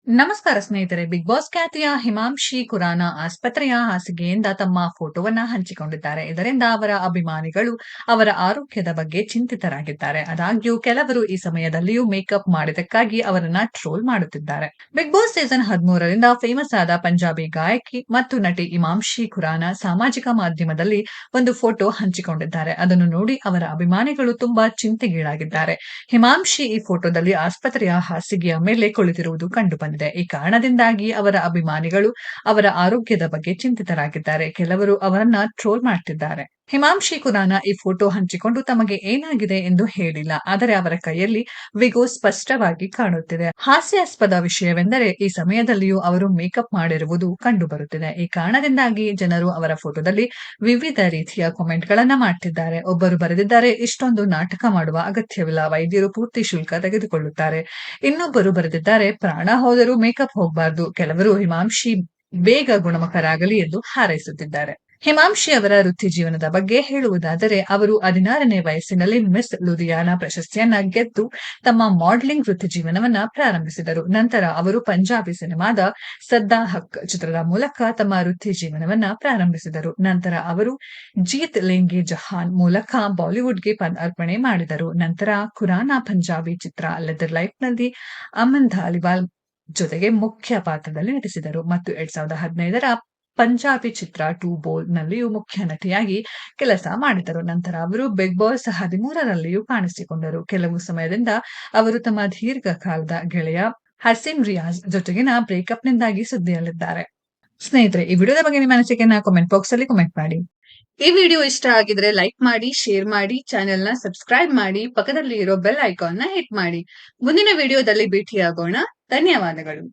ನಮಸ್ಕಾರ ಸ್ನೇಹಿತರೆ. Big boss ಖ್ಯಾತಿಯ ಹಿಮಾಂಶಿ ಖುರಾನ ಆಸ್ಪತ್ರೆಯ ಹಾಸಿಗೆಯಿಂದ ತಮ್ಮ ಫೋಟೋವನ್ನ ಹಂಚಿಕೊಂಡಿದ್ದಾರೆ. ಇದರಿಂದ ಅವರ ಅಭಿಮಾನಿಗಳು ಅವರ ಆರೋಗ್ಯದ ಬಗ್ಗೆ ಚಿಂತಿತರಾಗಿದ್ದಾರೆ. ಆದಾಗ್ಯೂ ಕೆಲವರು ಈ ಸಮಯದಲ್ಲಿಯೂ ಮೇಕಪ್ ಮಾಡಿದ್ದಕ್ಕಾಗಿ ಅವರನ್ನ ಟ್ರೋಲ್ ಮಾಡುತ್ತಿದ್ದಾರೆ. ಬಿಗ್ ಬಾಸ್ ಸೀಸನ್ 13ರಿಂದ ಫೇಮಸ್ ಆದ ಪಂಜಾಬಿ ಗಾಯಕಿ ಮತ್ತು ನಟಿ ಹಿಮಾಂಶಿ ಖುರಾನ ಸಾಮಾಜಿಕ ಮಾಧ್ಯಮದಲ್ಲಿ ಒಂದು ಫೋಟೋ ಹಂಚಿಕೊಂಡಿದ್ದಾರೆ. ಅದನ್ನು ನೋಡಿ ಅವರ ಅಭಿಮಾನಿಗಳು ತುಂಬಾ ಚಿಂತೆಗೀಡಾಗಿದ್ದಾರೆ. ಹಿಮಾಂಶಿ ಈ ಫೋಟೋದಲ್ಲಿ ಆಸ್ಪತ್ರೆಯ ಹಾಸಿಗೆಯ ಮೇಲೆ ಕುಳಿತಿರುವುದು ಕಂಡುಬಂದಿದೆ. ಈ ಕಾರಣದಿಂದಾಗಿ ಅವರ ಅಭಿಮಾನಿಗಳು ಅವರ ಆರೋಗ್ಯದ ಬಗ್ಗೆ ಚಿಂತಿತರಾಗಿದ್ದಾರೆ. ಕೆಲವರು ಅವರನ್ನ ಟ್ರೋಲ್ ಮಾಡ್ತಿದ್ದಾರೆ. ಹಿಮಾಂಶಿ ಖುರಾನ ಈ ಫೋಟೋ ಹಂಚಿಕೊಂಡು ತಮಗೆ ಏನಾಗಿದೆ ಎಂದು ಹೇಳಿಲ್ಲ. ಆದರೆ ಅವರ ಕೈಯಲ್ಲಿ ವಿಗೋ ಸ್ಪಷ್ಟವಾಗಿ ಕಾಣುತ್ತಿದೆ. ಹಾಸ್ಯಾಸ್ಪದ ವಿಷಯವೆಂದರೆ ಈ ಸಮಯದಲ್ಲಿಯೂ ಅವರು ಮೇಕಪ್ ಮಾಡಿರುವುದು ಕಂಡುಬರುತ್ತಿದೆ. ಈ ಕಾರಣದಿಂದಾಗಿ ಜನರು ಅವರ ಫೋಟೋದಲ್ಲಿ ವಿವಿಧ ರೀತಿಯ ಕಾಮೆಂಟ್ಗಳನ್ನ ಮಾಡ್ತಿದ್ದಾರೆ. ಒಬ್ಬರು ಬರೆದಿದ್ದಾರೆ, ಇಷ್ಟೊಂದು ನಾಟಕ ಮಾಡುವ ಅಗತ್ಯವಿಲ್ಲ, ವೈದ್ಯರು ಪೂರ್ತಿ ಶುಲ್ಕ ತೆಗೆದುಕೊಳ್ಳುತ್ತಾರೆ. ಇನ್ನೊಬ್ಬರು ಬರೆದಿದ್ದಾರೆ, ಪ್ರಾಣ ಹೋದರೂ ಮೇಕಪ್ ಹೋಗಬಾರದು. ಕೆಲವರು ಹಿಮಾಂಶಿ ಬೇಗ ಗುಣಮುಖರಾಗಲಿ ಎಂದು ಹಾರೈಸುತ್ತಿದ್ದಾರೆ. ಹಿಮಾಂಶಿ ಅವರ ವೃತ್ತಿ ಜೀವನದ ಬಗ್ಗೆ ಹೇಳುವುದಾದರೆ, ಅವರು 16ನೇ ವಯಸ್ಸಿನಲ್ಲಿ ಮಿಸ್ ಲುಧಿಯಾನಾ ಪ್ರಶಸ್ತಿಯನ್ನ ಗೆದ್ದು ತಮ್ಮ ಮಾಡೆಲಿಂಗ್ ವೃತ್ತಿ ಜೀವನವನ್ನ ಪ್ರಾರಂಭಿಸಿದರು. ನಂತರ ಅವರು ಪಂಜಾಬಿ ಸಿನಿಮಾದ ಸದ್ದಾ ಹಕ್ ಚಿತ್ರದ ಮೂಲಕ ತಮ್ಮ ವೃತ್ತಿ ಜೀವನವನ್ನ ಪ್ರಾರಂಭಿಸಿದರು. ನಂತರ ಅವರು ಜೀತ್ ಲೇಂಗೆ ಜಹಾನ್ ಮೂಲಕ ಬಾಲಿವುಡ್ಗೆ ಪದಾರ್ಪಣೆ ಮಾಡಿದರು. ನಂತರ ಖುರಾನ ಪಂಜಾಬಿ ಚಿತ್ರ ಲೆದರ್ ಲೈಫ್ನಲ್ಲಿ ಅಮನ್ ಧಾಲಿವಾಲ್ ಜೊತೆಗೆ ಮುಖ್ಯ ಪಾತ್ರದಲ್ಲಿ ನಟಿಸಿದರು ಮತ್ತು 2015ರ ಪಂಜಾಬಿ ಚಿತ್ರ ಟೂ ಬೋಲ್ ನಲ್ಲಿಯೂ ಮುಖ್ಯ ನಟಿಯಾಗಿ ಕೆಲಸ ಮಾಡಿದರು. ನಂತರ ಅವರು ಬಿಗ್ ಬಾಸ್ 13ರಲ್ಲಿಯೂ ಕಾಣಿಸಿಕೊಂಡರು. ಕೆಲವು ಸಮಯದಿಂದ ಅವರು ತಮ್ಮ ದೀರ್ಘಕಾಲದ ಗೆಳೆಯ ಹಸೀನ್ ರಿಯಾಜ್ ಜೊತೆಗಿನ ಬ್ರೇಕಪ್ನಿಂದಾಗಿ ಸುದ್ದಿಯಲ್ಲಿದ್ದಾರೆ. ಸ್ನೇಹಿತರೆ, ಈ ವಿಡಿಯೋದ ಬಗ್ಗೆ ನಿಮ್ಮ ಅನಿಸಿಕೆಯನ್ನ ಕಾಮೆಂಟ್ ಬಾಕ್ಸ್ ಅಲ್ಲಿ ಕಾಮೆಂಟ್ ಮಾಡಿ. ಈ ವಿಡಿಯೋ ಇಷ್ಟ ಆಗಿದ್ರೆ ಲೈಕ್ ಮಾಡಿ, ಶೇರ್ ಮಾಡಿ, ಚಾನೆಲ್ ನ ಸಬ್ಸ್ಕ್ರೈಬ್ ಮಾಡಿ, ಪಕ್ಕದಲ್ಲಿ ಇರೋ ಬೆಲ್ ಐಕಾನ್ ನ ಹಿಟ್ ಮಾಡಿ. ಮುಂದಿನ ವಿಡಿಯೋದಲ್ಲಿ ಭೇಟಿಯಾಗೋಣ. ಧನ್ಯವಾದಗಳು.